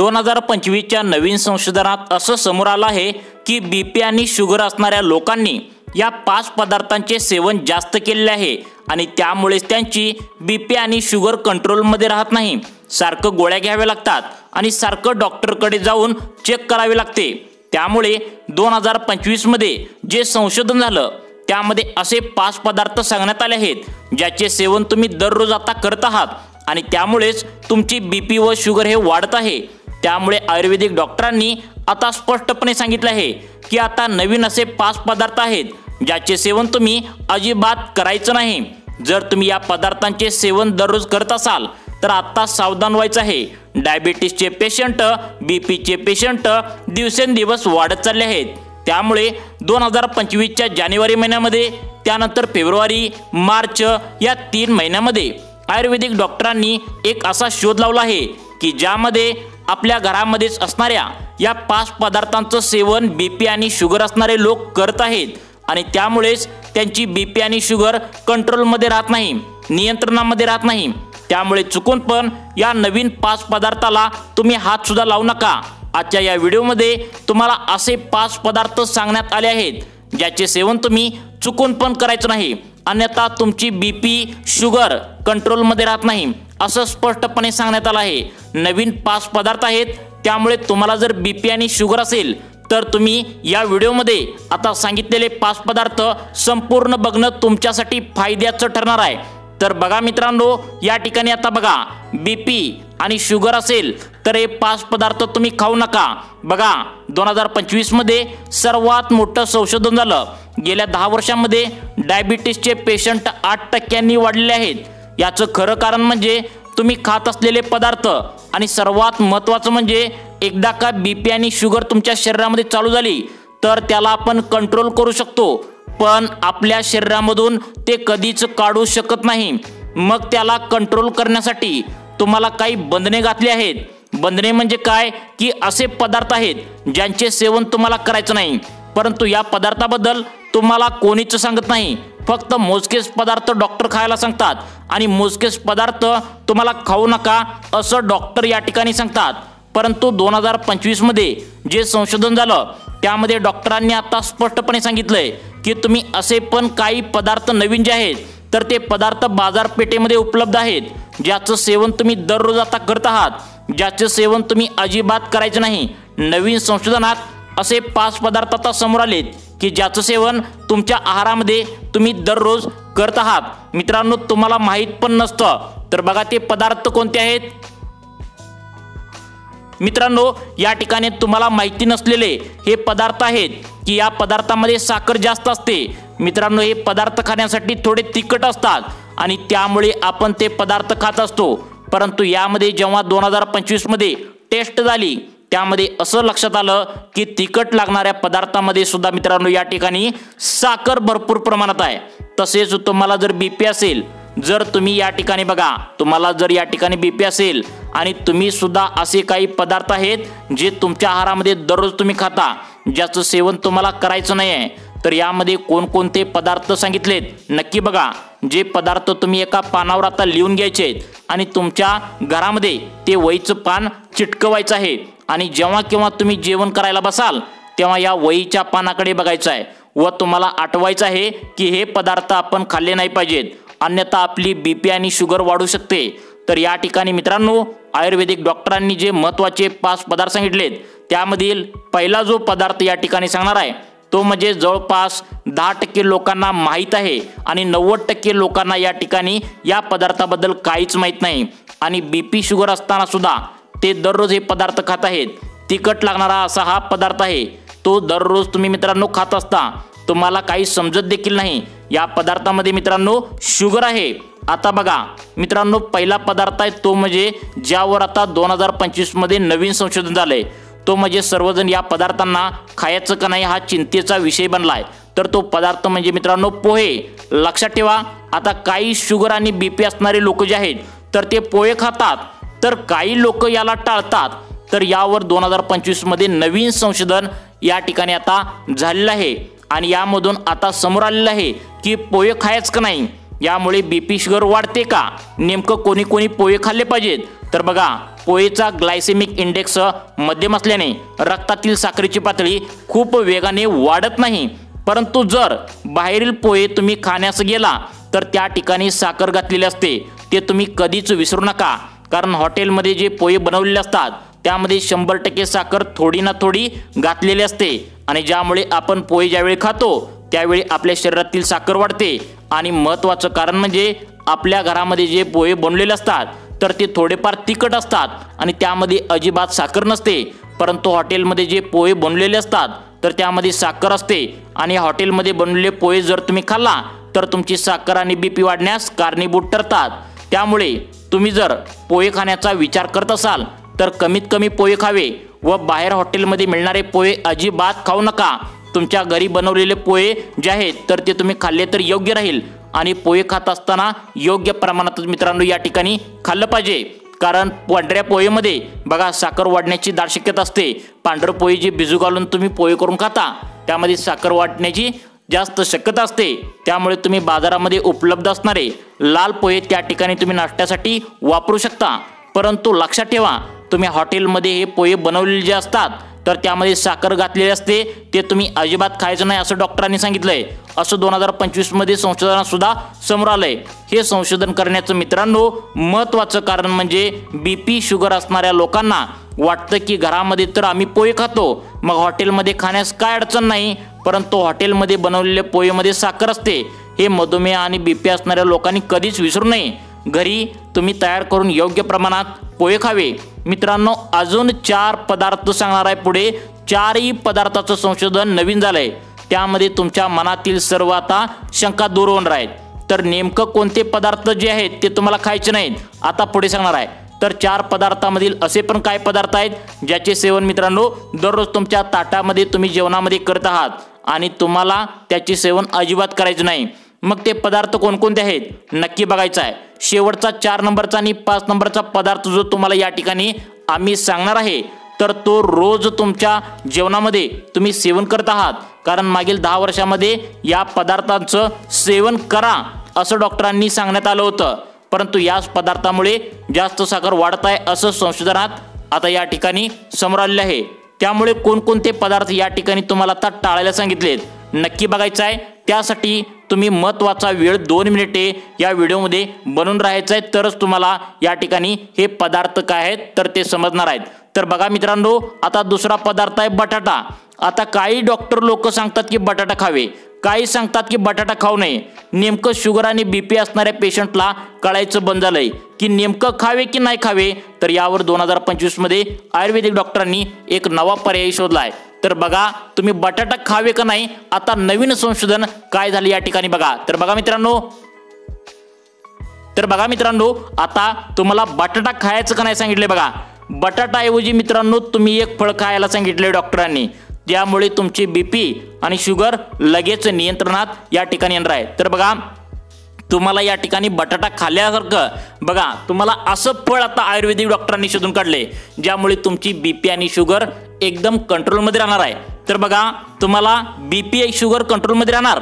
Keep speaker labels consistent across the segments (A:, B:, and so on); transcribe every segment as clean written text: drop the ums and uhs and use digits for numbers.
A: 2025च्या नवीन संशोधनात असं समोर आलं आहे की बीपी आणि शुगर असणाऱ्या लोकांनी या 5 पदार्थांचे सेवन जास्त केलेले आहे आणि त्यामुळेच त्यांची बीपी आणि शुगर कंट्रोलमध्ये राहत नाही। सारखं गोळ्या घ्याव्या लागतात आणि सारखं डॉक्टरकडे जाऊन चेक करावे लागते। त्यामुळे 2025 मध्ये जे संशोधन झालं त्यामध्ये असे 5 पदार्थ सांगण्यात आले आहेत ज्याचे सेवन तुम्ही दररोज आता करत आहात आणि त्यामुळेच तुमची बीपी व शुगर हे वाढत आहे। त्यामुळे आयुर्वेदिक डॉक्टरांनी आता स्पष्टपणे सांगितले आहे की आता नवीन असे 5 पदार्थ आहेत ज्याचे सेवन तुम्ही अजिबात करायचं नाही। जर तुम्ही या पदार्थांचे सेवन दररोज करत असाल तर आता सावधान व्हायचं आहे। डायबिटीसचे पेशंट, बीपीचे पेशंट दिवसेंदिवस वाढत चालले आहेत। त्यामुळे 2025च्या जानेवारी महिन्यामध्ये, त्यानंतर फेब्रुवारी, मार्च या 3 महिन्यामध्ये आयुर्वेदिक डॉक्टरांनी एक असा शोध लावला आहे की ज्यामध्ये आपल्या घरामध्येच असणाऱ्या या 5 पदार्थांचं सेवन बीपी आणि शुगर असणारे लोक करत आहेत आणि त्यामुळेच त्यांची बीपी आणि शुगर कंट्रोलमध्ये राहत नाही, नियंत्रणामध्ये राहत नाही। त्यामुळे चुकून पण या नवीन 5 पदार्थाला तुम्ही हात सुद्धा लावू नका। आजच्या या व्हिडिओमध्ये तुम्हाला असे 5 पदार्थ सांगण्यात आले आहेत ज्याचे सेवन तुम्ही चुकून पण करायचं नाही, अन्यथा तुमची बीपी शुगर कंट्रोलमध्ये राहत नाही असं स्पष्टपणे सांगण्यात आलं आहे। नवीन 5 पदार्थ आहेत, त्यामुळे तुम्हाला जर बीपी आणि शुगर असेल तर तुम्ही या व्हिडिओमध्ये आता सांगितलेले 5 पदार्थ संपूर्ण बघणं तुमच्यासाठी फायद्याचं ठरणार आहे। तर बघा मित्रांनो, या ठिकाणी आता बघा, बीपी आणि शुगर असेल तर हे 5 पदार्थ तुम्ही खाऊ नका। बघा, 2025 मध्ये सर्वात मोठं संशोधन झालं। गेल्या 10 वर्षांमध्ये डायबिटीसचे पेशंट 8% वाढलेले आहेत। याचं खरं कारण म्हणजे तुम्ही खात असलेले पदार्थ आणि सर्वात महत्त्वाचं म्हणजे एकदा का बीपी आणि शुगर तुमच्या शरीरामध्ये चालू झाली तर त्याला आपण कंट्रोल करू शकतो, पण आपल्या शरीरामधून ते कधीच काढू शकत नाही। मग त्याला कंट्रोल करण्यासाठी तुम्हाला काही बंधने घातली आहेत। बंधने म्हणजे काय की असे पदार्थ आहेत ज्यांचे सेवन तुम्हाला करायचं नाही, परंतु या पदार्थाबद्दल तुम्हाला कोणीच सांगत नाही। फक्त मोजकेच पदार्थ डॉक्टर खायला सांगतात आणि मोजकेच पदार्थ तुम्हाला खाऊ नका असं डॉक्टर या ठिकाणी सांगतात। परंतु 2025 मध्ये जे संशोधन झालं त्यामध्ये डॉक्टरांनी आता स्पष्टपणे सांगितलंय की तुम्ही असे पण काही पदार्थ नवीन जे आहेत तर ते पदार्थ बाजारपेठेमध्ये उपलब्ध आहेत ज्याचं सेवन तुम्ही दररोज आता करत आहात, ज्याचं सेवन तुम्ही अजिबात करायचं नाही। नवीन संशोधनात असे 5 पदार्थ आता समोर आलेत की ज्याचं सेवन तुमच्या आहारामध्ये तुम्ही दररोज करत आहात। मित्रांनो, तुम्हाला माहीत पण नसतं तर बघा ते पदार्थ कोणते आहेत। मित्रांनो, या ठिकाणी तुम्हाला माहिती नसलेले हे पदार्थ आहेत की या पदार्थामध्ये साखर जास्त असते। मित्रांनो, हे पदार्थ खाण्यासाठी थोडे तिखट असतात आणि त्यामुळे आपण ते पदार्थ खात असतो। परंतु यामध्ये जेव्हा 2025 मध्ये टेस्ट झाली त्यामध्ये असं लक्षात आलं की तिखट लागणाऱ्या पदार्थामध्ये सुद्धा मित्रांनो या ठिकाणी साखर भरपूर प्रमाणात आहे। तसेच तुम्हाला जर बीपी असेल, जर तुम्ही या ठिकाणी बघा, तुम्हाला जर या ठिकाणी बीपी असेल आणि तुम्ही सुद्धा असे काही पदार्थ आहेत जे तुमच्या आहारामध्ये दररोज तुम्ही खाता, ज्याचं सेवन तुम्हाला करायचं नाही आहे, तर यामध्ये कोणकोणते पदार्थ सांगितलेत नक्की बघा। जे पदार्थ तुम्ही एका पानावर आता लिहून घ्यायचे आहेत आणि तुमच्या घरामध्ये ते वहीचं पान चिटकवायचं आहे आणि जेव्हा केव्हा तुम्ही जेवण करायला बसाल तेव्हा या वहीच्या पानाकडे बघायचं आहे व तुम्हाला आठवायचं आहे की हे पदार्थ आपण खाल्ले नाही पाहिजेत, अन्यथा आपली बीपी आणि शुगर वाढू शकते। तर या ठिकाणी मित्रांनो, आयुर्वेदिक डॉक्टरांनी जे महत्त्वाचे 5 पदार्थ सांगितलेत त्यामधील पहिला जो पदार्थ या ठिकाणी सांगणार आहे तो म्हणजे जवळपास 10% लोकांना माहीत आहे आणि 90% लोकांना या ठिकाणी या पदार्थाबद्दल काहीच माहीत नाही आणि बीपी शुगर असताना सुद्धा ते दररोज हे पदार्थ खात आहेत। तिखट लागणारा असा हा पदार्थ आहे, तो दररोज तुम्ही मित्रांनो खात असता, तुम्हाला काही समजत देखील नाही। या पदार्थामध्ये मित्रांनो शुगर आहे। आता बघा मित्रांनो, पहिला पदार्थ आहे तो म्हणजे ज्यावर आता 2025 मध्ये नवीन संशोधन झालंय, तो म्हणजे सर्वजण या पदार्थांना खायचं का नाही हा चिंतेचा विषय बनलाय। तर तो पदार्थ म्हणजे मित्रांनो पोहे। लक्षात ठेवा, आता काही शुगर आणि बीपी असणारे लोक जे आहेत तर ते पोहे खातात, तर काही लोक याला टाळतात। तर यावर 2025 मध्ये नवीन संशोधन या ठिकाणी आता झालेलं आहे आणि यामधून आता समोर आलेलं आहे की पोहे खायचं का नाही, यामुळे बीपी शुगर वाढते का, नेमकं कोणी कोणी पोहे खाल्ले पाहिजेत तर बघा, पोहेचा ग्लायसेमिक इंडेक्स मध्यम असल्याने रक्तातील साखरेची पातळी खूप वेगाने वाढत नाही। परंतु जर बाहेरील पोहे तुम्ही खाण्यास गेला तर त्या ठिकाणी साखर घातलेली असते, ते तुम्ही कधीच विसरू नका। कारण हॉटेलमध्ये जे पोहे बनवलेले असतात त्यामध्ये 100% साखर थोडी ना थोडी घातलेली असते आणि ज्यामुळे आपण पोहे ज्यावेळी खातो त्यावेळी आपल्या शरीरातील साखर वाढते। आणि महत्त्वाचं कारण म्हणजे आपल्या घरामध्ये जे पोहे बनलेले असतात तर ते थोडेफार तिखट असतात आणि त्यामध्ये अजिबात साखर नसते। परंतु हॉटेलमध्ये जे पोहे बनलेले असतात तर त्यामध्ये साखर असते आणि हॉटेलमध्ये बनलेले पोहे जर तुम्ही खाल्ला तर तुमची साखर आणि बीपी वाढण्यास कारणीभूत ठरतात। त्यामुळे तुम्ही जर पोहे खाण्याचा विचार करत असाल तर कमीत कमी पोहे खावे व बाहेर हॉटेलमध्ये मिळणारे पोहे अजिबात खाऊ नका। तुमच्या घरी बनवलेले पोहे जे आहेत तर ते तुम्ही खाल्ले तर योग्य राहील। आणि पोहे खात असताना योग्य प्रमाणात मित्रांनो या ठिकाणी खाल्लं पाहिजे। कारण पांढऱ्या पोहेमध्ये बघा साखर वाढण्याची दाट शक्यता असते। पांढरं पोहे जे भिजू घालून तुम्ही पोहे करून खाता त्यामध्ये साखर वाढण्याची जास्त शक्यता असते। त्यामुळे तुम्ही बाजारामध्ये उपलब्ध असणारे लाल पोहे त्या ठिकाणी तुम्ही नाश्त्यासाठी वापरू शकता। परंतु लक्षात ठेवा, तुम्ही हॉटेलमध्ये हे पोहे बनवलेले जे असतात तर त्यामध्ये साखर घातलेली असते, ते तुम्ही अजिबात खायचं नाही असं डॉक्टरांनी सांगितलंय। असं 2025 मध्ये संशोधनात सुद्धा समोर आलंय। हे संशोधन करण्याचं मित्रांनो महत्त्वाचं कारण म्हणजे बीपी शुगर असणाऱ्या लोकांना वाटतं की घरामध्ये तर आम्ही पोहे खातो, मग हॉटेलमध्ये खाण्यास काय अडचण नाही, परंतु हॉटेलमध्ये बनवलेले पोहेमध्ये साखर असते। हे मधुमेह आणि बीपी असणाऱ्या लोकांनी कधीच विसरू नये। घरी तुम्ही तयार करून योग्य प्रमाणात पोहे खावे। मित्रांनो, अजून 4 पदार्थ सांगणार आहे पुढे। 4ही पदार्थाचं संशोधन नवीन झालंय, त्यामध्ये तुमच्या मनातील सर्व आता शंका दूर होणार आहेत। तर नेमकं कोणते पदार्थ जे आहेत ते तुम्हाला खायचे नाहीत आता पुढे सांगणार आहे। तर 4 पदार्थामधील असे पण काय पदार्थ आहेत ज्याचे सेवन मित्रांनो दररोज तुमच्या ताटामध्ये तुम्ही जेवणामध्ये करत आहात आणि तुम्हाला त्याचे सेवन अजिबात करायचे नाही। मग ते पदार्थ कोणकोणते आहेत नक्की बघायचं आहे। शेवटचा 4 नंबरचा आणि 5 नंबरचा पदार्थ जो तुम्हाला या ठिकाणी आम्ही सांगणार आहे तर तो रोज तुमच्या जेवणामध्ये तुम्ही सेवन करत आहात। कारण मागील 10 वर्षामध्ये या पदार्थांचं सेवन करा असं डॉक्टरांनी सांगण्यात आलं होतं, परंतु याच पदार्थामुळे जास्त साखर वाढत आहे असं संशोधनात आता या ठिकाणी समोर आलेलं आहे। त्यामुळे कोणकोणते पदार्थ या ठिकाणी तुम्हाला आता टाळायला सांगितलेत नक्की बघायचं आहे। त्यासाठी तुम्ही महत्त्वाचा वेळ 2 मिनिटे या व्हिडिओमध्ये बनून राहायचं आहे, तरच तुम्हाला या ठिकाणी हे पदार्थ काय आहेत तर ते समजणार आहेत। तर बघा मित्रांनो, आता दुसरा पदार्थ आहे बटाटा। आता काही डॉक्टर लोक सांगतात की बटाटा खावे, काही सांगतात की बटाटा खाऊ नये। नेमकं शुगर आणि बीपी असणाऱ्या पेशंटला कळायचं बंद झालंय की नेमकं खावे की नाही खावे। तर यावर 2025 मध्ये आयुर्वेदिक डॉक्टरांनी एक नवा पर्याय शोधलाय। तर बघा, तुम्ही बटाटा खावे का नाही आता नवीन संशोधन काय झाले या ठिकाणी बघा। तर बघा मित्रांनो आता तुम्हाला बटाटा खायचं का नाही सांगितले बघा। बटाटा ऐवजी मित्रांनो तुम्ही एक फळ खायला सांगितले डॉक्टरांनी, ज्यामुळे तुमची बीपी आणि शुगर लगेच नियंत्रणात या ठिकाणी येणार आहे। तर बघा, तुम्हाला या ठिकाणी बटाटा खाल्ल्यासारखं बघा तुम्हाला असं फळ आता आयुर्वेदिक डॉक्टरांनी शोधून काढले ज्यामुळे तुमची बीपी आणि शुगर एकदम कंट्रोलमध्ये राहणार आहे। तर बघा, तुम्हाला बीपी आणि शुगर कंट्रोलमध्ये राहणार,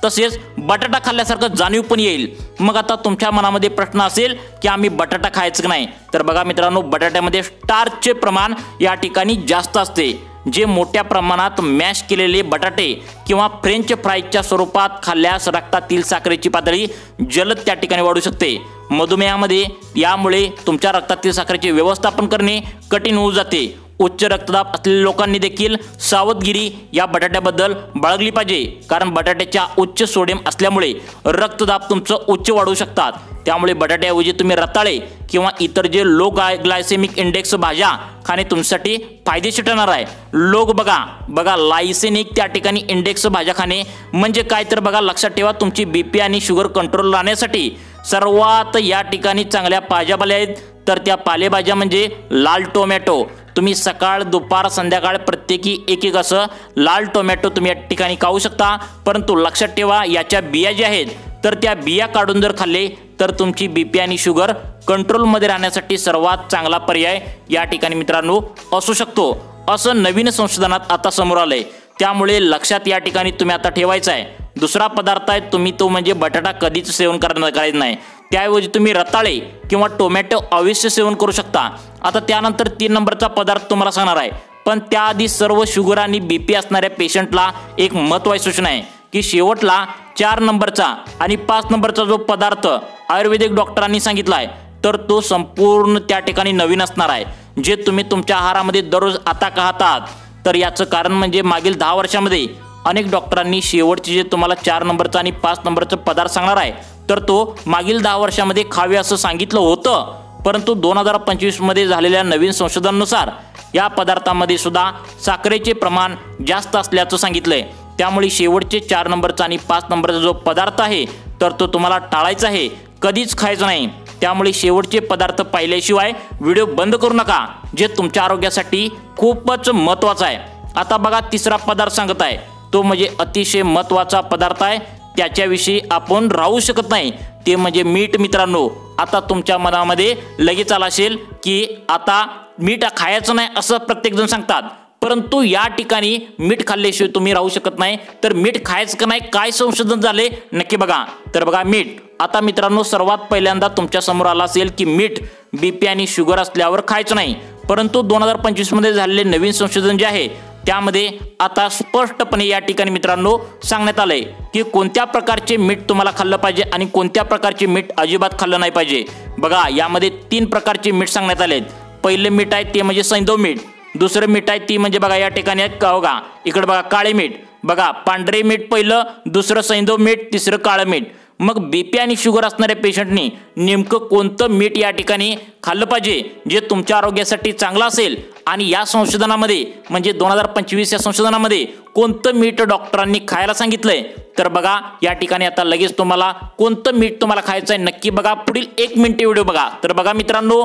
A: तसेच बटाटा खाल्ल्यासारखं जाणीव पण येईल। मग आता तुमच्या मनामध्ये प्रश्न असेल की आम्ही बटाटा खायचं नाही, तर बघा मित्रांनो, बटाट्यामध्ये स्टार्चचे प्रमाण या ठिकाणी जास्त असते, जे मोठ्या प्रमाणात मॅश केलेले बटाटे किंवा फ्रेंच फ्राईजच्या स्वरूपात खाल्ल्यास रक्तातील साखरेची पातळी जलद त्या ठिकाणी वाढू शकते। मधुमेहामध्ये यामुळे तुमच्या रक्तातील साखरेचे व्यवस्थापन करणे कठीण होऊन जाते। उच्च रक्तदाब असलेल्या लोकांनी देखील सावधगिरी या बटाट्याबद्दल बाळगली पाहिजे, कारण बटाट्याच्या उच्च सोडियम असल्यामुळे रक्तदाब तुमचं उच्च वाढवू शकतात। त्यामुळे बटाट्याऐवजी तुम्ही रताळे किंवा इतर जे लो ग्लायसेमिक इंडेक्स भाज्या खाणे तुमच्यासाठी फायदेशीर ठरणार आहे। बघा लायसेमिक त्या ठिकाणी इंडेक्स भाज्या खाणे म्हणजे काय तर बघा, लक्षात ठेवा, तुमची बीपी आणि शुगर कंट्रोल राहण्यासाठी सर्वात या ठिकाणी चांगल्या पालेभाज्या आहेत। तर त्या पालेभाज्या म्हणजे लाल टोमॅटो। तुम्ही सकाळ दुपार संध्याकाळ प्रत्येकी एक असं लाल टोमॅटो तुम्ही या ठिकाणी खाऊ शकता, परंतु लक्षात ठेवा याच्या बिया ज्या आहेत तर त्या बिया काढून जर खाल्ले तर तुमची बीपी आणि शुगर कंट्रोलमध्ये राहण्यासाठी सर्वात चांगला पर्याय या ठिकाणी मित्रांनो असू शकतो, असं नवीन संशोधनात आता समोर आलंय। त्यामुळे लक्षात या ठिकाणी तुम्ही आता ठेवायचं आहे। दुसरा पदार्थ आहे तुम्ही तो म्हणजे बटाटा कधीच सेवन करायचं नाही। त्याऐवजी तुम्ही रताळे किंवा टोमॅटो अवश्य सेवन करू शकता। आता त्यानंतर 3 नंबरचा पदार्थ तुम्हाला सांगणार आहे, पण त्याआधी सर्व शुगर आणि बीपी असणाऱ्या पेशंटला एक महत्त्वाची सूचना आहे की शेवटला 4 नंबरचा आणि 5 नंबरचा जो पदार्थ आयुर्वेदिक डॉक्टरांनी सांगितला आहे तर तो संपूर्ण त्या ठिकाणी नवीन असणार आहे, जे तुम्ही तुमच्या आहारामध्ये दररोज आता खातात। तर याचं कारण म्हणजे मागील 10 वर्षांमध्ये अनेक डॉक्टरांनी शेवटचे जे तुम्हाला 4 नंबरचा आणि 5 नंबरचा पदार्थ सांगणार आहे तर तो मागील 10 वर्षांमध्ये खावे असं सांगितलं होतं, परंतु 2025 मध्ये झालेल्या नवीन संशोधनानुसार या पदार्थामध्ये सुद्धा साखरेचे प्रमाण जास्त असल्याचं सांगितलंय। त्यामुळे शेवटचे 4 नंबरचा आणि 5 नंबरचा जो पदार्थ आहे तर तो तुम्हाला टाळायचा आहे, कधीच खायचा नाही। त्यामुळे शेवटचे पदार्थ पाहिल्याशिवाय व्हिडिओ बंद करू नका, जे तुमच्या आरोग्यासाठी खूपच महत्त्वाचं आहे। आता बघा तिसरा पदार्थ सांगत आहे, तो म्हणजे अतिशय महत्त्वाचा पदार्थ आहे, त्याच्याविषयी आपण राहू शकत नाही, ते म्हणजे मीठ। मित्रांनो, आता तुमच्या मनामध्ये लगेच आला असेल की आता मीठ खायचं नाही असं प्रत्येकजण सांगतात, परंतु या ठिकाणी मीठ खाल्ल्याशिवाय तुम्ही राहू शकत नाही। तर मीठ खायचं का नाही, काय संशोधन झाले नक्की बघा। तर बघा मीठ, आता मित्रांनो सर्वात पहिल्यांदा तुमच्या समोर आला असेल की मीठ बीपी आणि शुगर असल्यावर खायचं नाही, परंतु 2025 मध्ये झालेले नवीन संशोधन जे आहे त्यामध्ये आता स्पष्टपणे या ठिकाणी मित्रांनो सांगण्यात आलंय की कोणत्या प्रकारचे मीठ तुम्हाला खाल्लं पाहिजे आणि कोणत्या प्रकारचे मीठ अजिबात खाल्लं नाही पाहिजे। बघा यामध्ये 3 प्रकारचे मीठ सांगण्यात आलेत। पहिले मीठ आहे ते म्हणजे सैंधव मीठ, दुसरं मीठ आहे ती म्हणजे बघा या ठिकाणी बघा इकडे बघा काळे मीठ, बघा पांढरे मीठ पहिलं, दुसरं सैंधव मीठ, तिसरं काळं मीठ। मग बीपी आणि शुगर असणाऱ्या पेशंटनी नेमकं कोणतं मीठ या ठिकाणी खाल्लं पाहिजे जे तुमच्या आरोग्यासाठी चांगलं असेल, आणि या संशोधनामध्ये म्हणजे 2025 या संशोधनामध्ये कोणतं मीठ डॉक्टरांनी खायला सांगितलंय तर बघा या ठिकाणी आता लगेच तुम्हाला कोणतं मीठ तुम्हाला खायचं आहे नक्की बघा, पुढील 1 मिनिट व्हिडिओ बघा। तर बघा मित्रांनो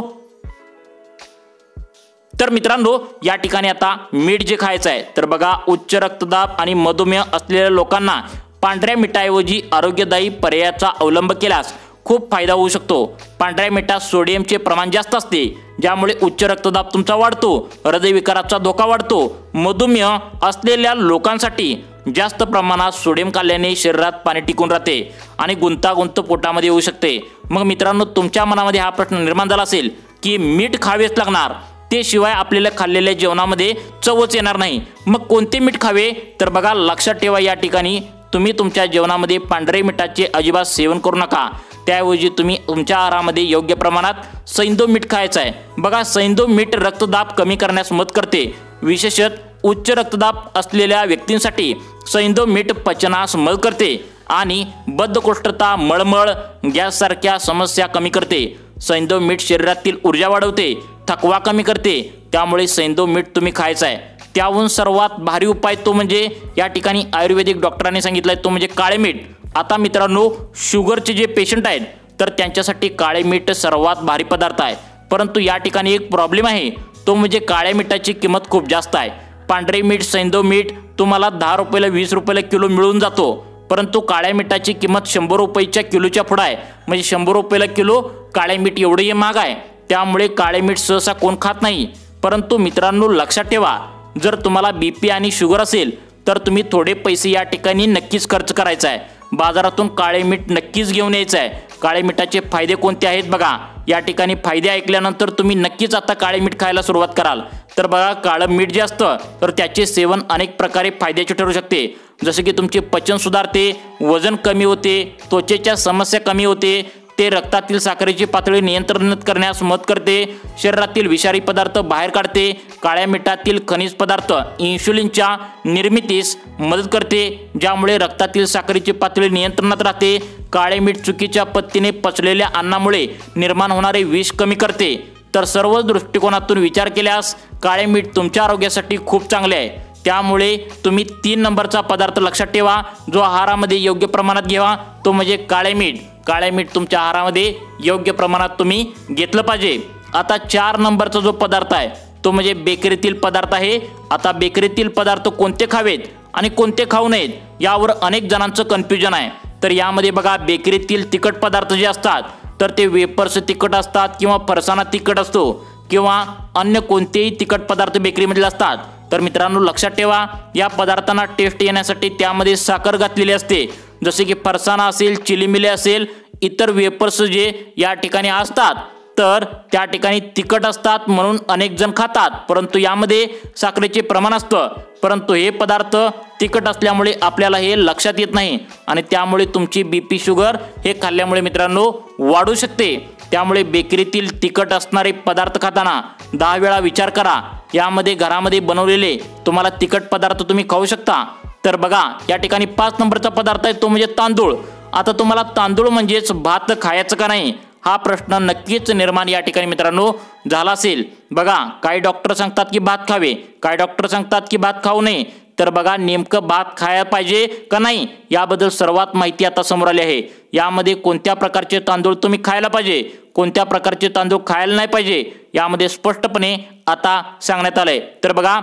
A: या ठिकाणी आता मीठ जे खायचं आहे तर बघा उच्च रक्तदाब आणि मधुमेह असलेल्या लोकांना पांढऱ्या मिठाऐवजी आरोग्यदायी पर्यायाचा अवलंब केल्यास खूप फायदा होऊ शकतो। पांढऱ्या मिठात सोडियमचे प्रमाण जास्त असते, ज्यामुळे उच्च रक्तदाब तुमचा वाढतो, हृदयविकाराचा धोका वाढतो। मधुमेह असलेल्या लोकांसाठी जास्त प्रमाणात सोडियम खाल्ल्याने शरीरात पाणी टिकून राहते आणि गुंतागुंत पोटामध्ये येऊ शकते। मग मित्रांनो तुमच्या मनामध्ये हा प्रश्न निर्माण झाला असेल की मीठ खावेच लागणार, ते शिवाय आपल्याला खाल्लेल्या जेवणामध्ये चवच येणार नाही, मग कोणते मीठ खावे तर बघा लक्षात ठेवा या ठिकाणी तुम्ही तुमच्या जेवणामध्ये पांढरे मिठाचे अजिबात सेवन करू नका, त्याऐवजी तुम्ही तुमच्या आहारामध्ये योग्य प्रमाणात सैंधव मीठ खायचं आहे। बघा सैंधव मीठ रक्तदाब कमी करण्यास मदत करते, विशेषतः उच्च रक्तदाब असलेल्या व्यक्तींसाठी सैंधव मीठ पचनास मदत करते आणि बद्धकोष्ठता, मळमळ, गॅस सारख्या समस्या कमी करते। सैंधव मीठ शरीरातील ऊर्जा वाढवते, थकवा कमी करते, त्यामुळे सैंधव मीठ तुम्ही खायचं आहे। त्याहून सर्वात भारी उपाय तो म्हणजे या ठिकाणी आयुर्वेदिक डॉक्टरांनी सांगितलाय तो म्हणजे काळे मीठ। आता मित्रांनो शुगरचे जे पेशंट आहेत तर त्यांच्यासाठी काळे मीठ सर्वात भारी पदार्थ आहे, परंतु या ठिकाणी एक प्रॉब्लेम आहे, तो म्हणजे काळ्या मिठाची किंमत खूप जास्त आहे। पांढरे मीठ सैंधव मीठ तुम्हाला 10 रुपयाला 20 रुपयाला किलो मिळून जातो, परंतु काळ्या मिठाची किंमत 100 रुपयाच्या किलोच्या पुढे आहे, म्हणजे 100 रुपयाला किलो काळे मीठ एवढे महाग आहे, त्यामुळे काळे मीठ सहसा कोण खात नाही। परंतु मित्रांनो लक्षात ठेवा, जर तुम्हाला बीपी आणि शुगर असेल तर तुम्ही थोडे पैसे या ठिकाणी नक्कीच खर्च करायचा आहे, बाजारातून काळे मीठ नक्कीच घेऊन यायचं आहे। काळे मिठाचे फायदे कोणते आहेत बघा, या ठिकाणी फायदे ऐकल्यानंतर तुम्ही नक्कीच आता काळे मीठ खायला सुरुवात कराल। तर बघा काळं मीठ जे असतं तर त्याचे सेवन अनेक प्रकारे फायद्याचे ठरू शकते, जसे की तुमचे पचन सुधारते, वजन कमी होते, त्वचेच्या समस्या कमी होते, ते रक्तातील साखरेची पातळी नियंत्रित करण्यास मदत करते, शरीरातील विषारी पदार्थ बाहेर काढते, काळ्या मिठातील खनिज पदार्थ इन्शुलिनच्या निर्मितीस मदत करते, ज्यामुळे रक्तातील साखरेची पातळी नियंत्रणात राहते। काळे मीठ चुकीच्या पद्धतीने पचलेल्या अन्नामुळे निर्माण होणारे विष कमी करते। तर सर्व दृष्टिकोनातून विचार केल्यास काळे मीठ तुमच्या आरोग्यासाठी खूप चांगले आहे, त्यामुळे तुम्ही 3 नंबरचा पदार्थ लक्षात ठेवा, जो आहारामध्ये योग्य प्रमाणात घ्यावा, तो म्हणजे काळे मीठ। काळे मीठ तुमच्या आहारामध्ये योग्य प्रमाणात तुम्ही घेतलं पाहिजे। आता 4 नंबरचा जो पदार्थ आहे तो म्हणजे बेकरीतील पदार्थ आहे। आता बेकरीतील पदार्थ कोणते खावेत आणि कोणते खाऊ नयेत यावर अनेक जणांचं कन्फ्युजन आहे। तर यामध्ये बघा बेकरीतील तिखट पदार्थ जे असतात तर ते वेपर्स तिखट असतात किंवा फरसाणा तिखट असतो किंवा अन्य कोणतेही तिखट पदार्थ बेकरीमधले असतात। तर मित्रांनो लक्षात ठेवा, या पदार्थांना टेस्ट येण्यासाठी त्यामध्ये साखर घातलेली असते, जसे की फरसाणा असेल, चिलीमिली असेल, इतर वेपर्स जे या ठिकाणी असतात तर त्या ठिकाणी तिखट असतात म्हणून अनेक जण खातात, परंतु यामध्ये साखरेचे प्रमाण असतं, परंतु हे पदार्थ तिखट असल्यामुळे आपल्याला हे लक्षात येत नाही आणि त्यामुळे तुमची बीपी शुगर हे खाल्ल्यामुळे मित्रांनो वाढू शकते। त्यामुळे बेकरीतील तिखट असणारे पदार्थ खाताना 10 वेळा विचार करा। यामध्ये घरामध्ये बनवलेले तुम्हाला तिखट पदार्थ तुम्ही खाऊ शकता। तर बघा या ठिकाणी 5 नंबरचा पदार्थ आहे तो म्हणजे तांदूळ। आता तुम्हाला तांदूळ म्हणजेच भात खायचं का नाही हा प्रश्न नक्कीच निर्माण या ठिकाणी मित्रांनो झाला असेल। बघा काही डॉक्टर सांगतात की भात खावे, काही डॉक्टर सांगतात की भात खाऊ नये। तर बघा नेमकं भात खायला पाहिजे का नाही याबद्दल सर्वात माहिती आता समोर आली आहे। यामध्ये कोणत्या प्रकारचे तांदूळ तुम्ही खायला पाहिजे, कोणत्या प्रकारचे तांदूळ खायला नाही पाहिजे यामध्ये स्पष्टपणे आता सांगण्यात आलंय। तर बघा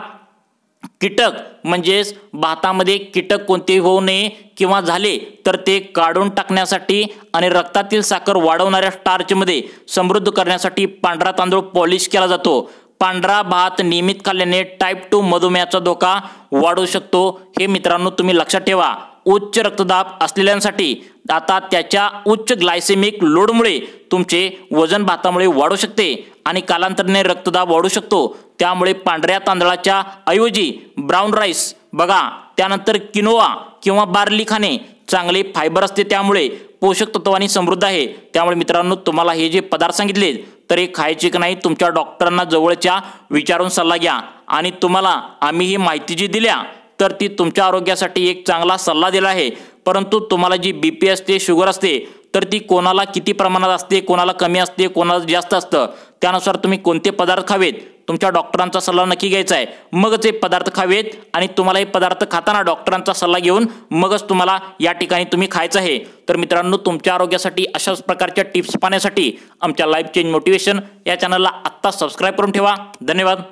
A: कीटक म्हणजेच भातामध्ये कीटक कोणतेही होऊ नये किंवा झाले तर ते काढून टाकण्यासाठी आणि रक्तातील साखर वाढवणाऱ्या स्टार्चमध्ये समृद्ध करण्यासाठी पांढरा तांदूळ पॉलिश केला जातो। पांढरा भात नियमित खाल्ल्याने टाईप 2 मधुमेहाचा धोका वाढू शकतो, हे मित्रांनो तुम्ही लक्षात ठेवा। उच्च रक्तदाब असलेल्यांसाठी आता त्याच्या उच्च ग्लायसेमिक लोडमुळे तुमचे वजन भातामुळे वाढू शकते आणि कालांतराने रक्तदाब वाढू शकतो। त्यामुळे पांढऱ्या तांदळाच्या ऐवजी ब्राऊन राईस बघा, त्यानंतर किनोआ किंवा बार्ली खाणे चांगले फायबर असते, त्यामुळे पोषक तत्वांनी समृद्ध आहे। त्यामुळे मित्रांनो तुम्हाला हे जे पदार्थ सांगितले तर हे खायचे की नाही तुमच्या डॉक्टरांना जवळच्या विचारून सल्ला घ्या आणि तुम्हाला आम्ही ही माहिती जी दिल्या तर ती तुमच्या आरोग्यासाठी एक चांगला सल्ला दिला आहे। परंतु तुम्हाला जी बीपी असते शुगर असते तर ती कोणाला किती प्रमाणात असते, कोणाला कमी असते, कोणाला जास्त असतं, त्यानुसार तुम्ही कोणते पदार्थ खावेत तुमच्या डॉक्टरांचा सल्ला नक्की घ्यायचा आहे। मगच हे पदार्थ खावेत आणि तुम्हाला हे पदार्थ खाताना डॉक्टरांचा सल्ला घेऊन मगच तुम्हाला या ठिकाणी तुम्ही खायचं आहे। तर मित्रांनो तुमच्या आरोग्यासाठी अशाच प्रकारच्या टिप्स पाहण्यासाठी आमच्या लाईफ चेंज मोटिवेशन या चॅनलला आत्ता सबस्क्राईब करून ठेवा। धन्यवाद।